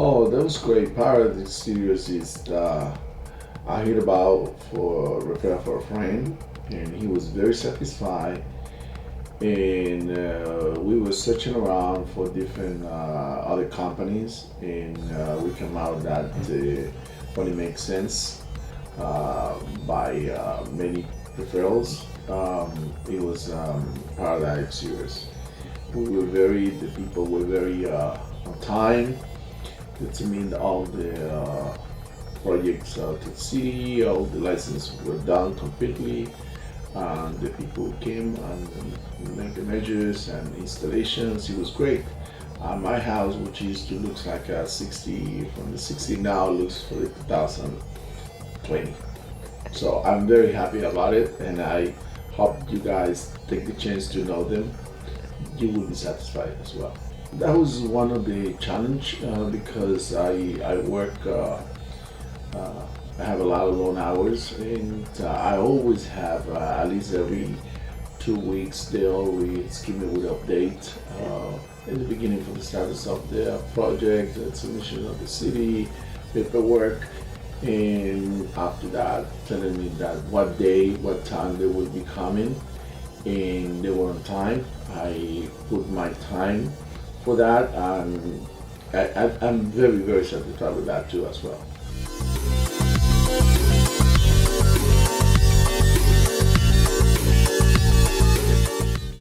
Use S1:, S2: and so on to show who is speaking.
S1: Oh, that was great. Part of the series is I heard about for repair for a friend, and he was very satisfied. And we were searching around for different other companies, and we came out that when it makes sense by many referrals. It was Paradise Series. The people were very on time. It mean all the projects to the city, all the licenses were done completely, and the people came and make the measures and installations. It was great. My house, which used to look like a 60, from the 60 now looks for the 2020. So I'm very happy about it, and I hope you guys take the chance to know them. You will be satisfied as well. That was one of the challenge because I work. Uh, I have a lot of long hours, and I always have at least every 2 weeks they always give me with update in the beginning for the status of the project, the submission of the city, paperwork, and after that telling me that what day, what time they will be coming, and they were on time. I put my time for that, and I'm very satisfied with that too as well.